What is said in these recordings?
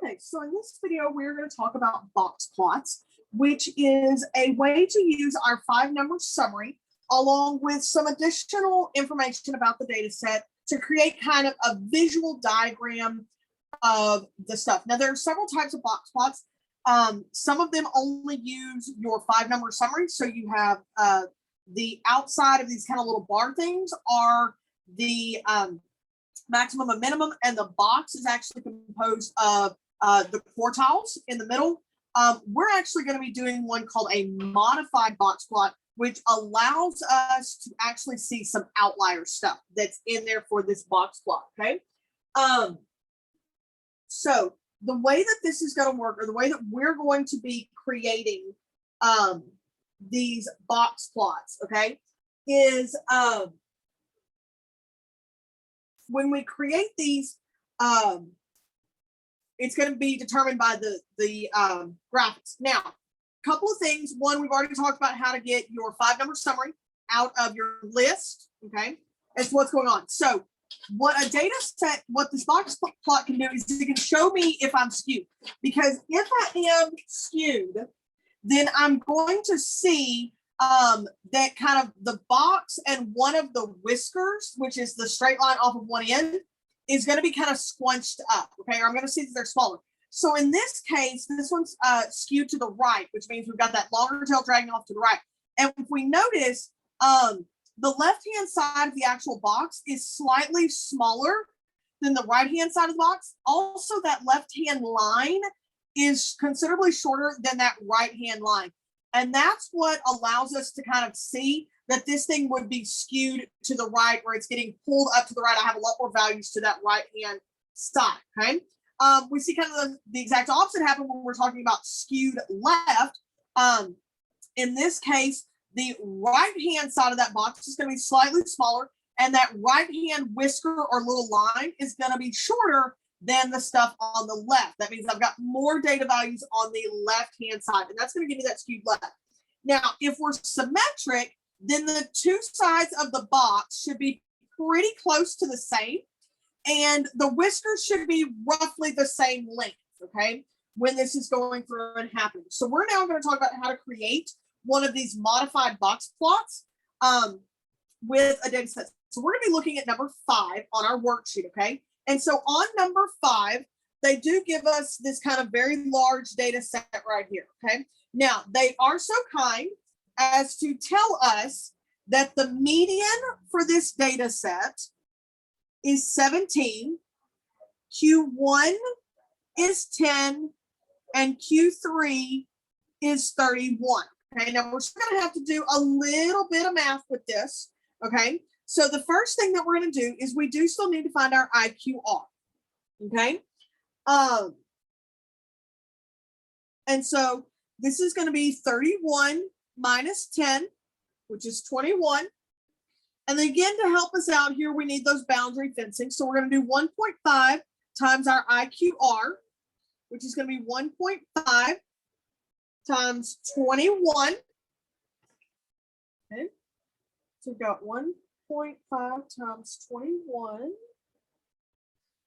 Okay, so in this video, we're going to talk about Boxplots, which is a way to use our 5-number summary along with some additional information about the data set to create kind of a visual diagram of the stuff. Now, there are several types of Boxplots. Some of them only use your 5-number summary. So you have the outside of these kind of little bar things are the maximum and minimum, and the box is actually composed of the quartiles in the middle. We're actually going to be doing one called a modified box plot, which allows us to actually see some outlier stuff that's in there for this box plot. Okay. So the way that this is going to work, or the way that we're going to be creating these box plots, okay, is when we create these, it's going to be determined by the graphics. Now, a couple of things. One, we've already talked about how to get your 5-number summary out of your list. Okay, that's what's going on. So what a data set, what this box plot can do is it can show me if I'm skewed. Because if I am skewed, then I'm going to see that kind of the box and one of the whiskers, which is the straight line off of one end, is going to be kind of squunched up. Okay, or I'm going to see that they're smaller. So in this case, this one's skewed to the right, which means we've got that longer tail dragging off to the right. And if we notice, the left-hand side of the actual box is slightly smaller than the right-hand side of the box. Also, that left-hand line is considerably shorter than that right-hand line. And that's what allows us to kind of see that this thing would be skewed to the right, where it's getting pulled up to the right. I have a lot more values to that right-hand side, okay? We see kind of the exact opposite happen when we're talking about skewed left. In this case, the right-hand side of that box is going to be slightly smaller, and that right-hand whisker or little line is going to be shorter than the stuff on the left. That means I've got more data values on the left-hand side, and that's going to give me that skewed left. Now, if we're symmetric, then the two sides of the box should be pretty close to the same, and the whiskers should be roughly the same length, okay, when this is going through and happening. So we're now going to talk about how to create one of these modified box plots with a data set. So we're going to be looking at number 5 on our worksheet, okay? And so on number 5, they do give us this kind of very large data set right here, okay? Now, they are so kind as to tell us that the median for this data set is 17, Q1 is 10, and Q3 is 31. Okay, now we're still going to have to do a little bit of math with this, okay? So the first thing that we're going to do is we do still need to find our IQR, okay? And so this is going to be 31 minus 10, which is 21. And then again, to help us out here, we need those boundary fencing. So we're going to do 1.5 times our IQR, which is going to be 1.5 times 21. Okay, so we've got 1.5 times 21.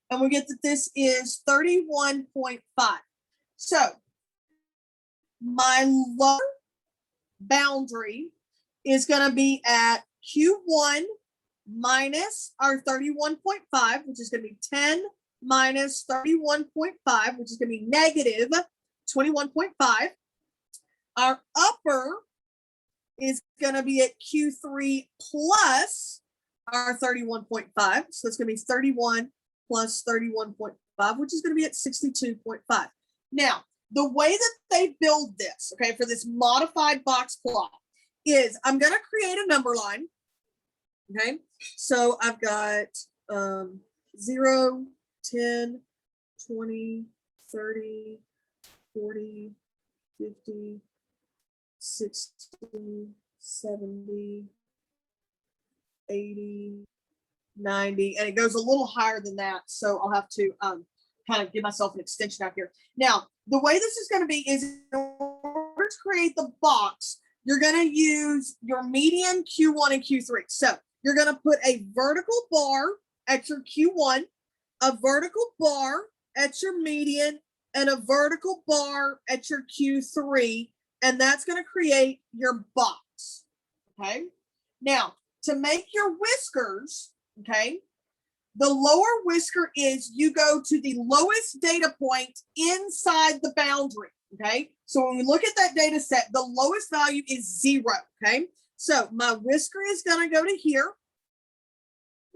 And we get that this is 31.5. So my lower boundary is going to be at Q1 minus our 31.5, which is going to be 10 minus 31.5, which is going to be negative 21.5. Our upper is going to be at Q3 plus our 31.5. So it's going to be 31 plus 31.5, which is going to be at 62.5. Now, the way that they build this, okay, for this modified box plot is I'm going to create a number line, okay? So I've got 0, 10, 20, 30, 40, 50, 60, 70, 80, 90, and it goes a little higher than that. So I'll have to kind of give myself an extension out here. Now, the way this is going to be is in order to create the box, you're going to use your median Q1 and Q3. So you're going to put a vertical bar at your Q1, a vertical bar at your median, and a vertical bar at your Q3, and that's going to create your box. Okay. Now, to make your whiskers, okay, the lower whisker is you go to the lowest data point inside the boundary. Okay. So when we look at that data set, the lowest value is 0. Okay. So my whisker is going to go to here.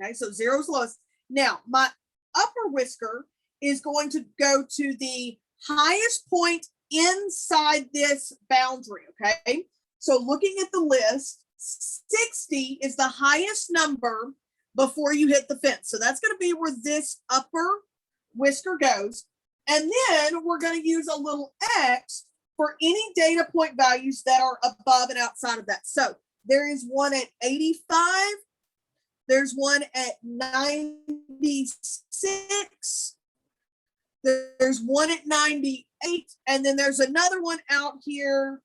Okay. So 0 is lowest. Now, my upper whisker is going to go to the highest point inside this boundary. Okay. So looking at the list, 60 is the highest number before you hit the fence. So that's going to be where this upper whisker goes. And then we're going to use a little X for any data point values that are above and outside of that. So there is one at 85. There's one at 96. There's one at 98. And then there's another one out here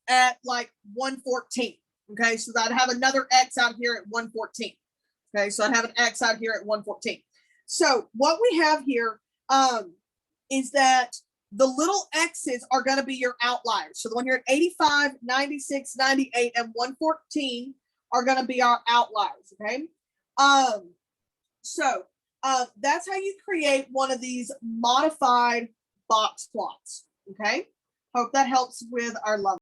at like 114. Okay, so I'd have another X out here at 114. Okay, so I'd have an X out here at 114. So what we have here is that the little X's are going to be your outliers. So the one here at 85, 96, 98, and 114 are going to be our outliers. Okay, so that's how you create one of these modified box plots. Okay, hope that helps with our level.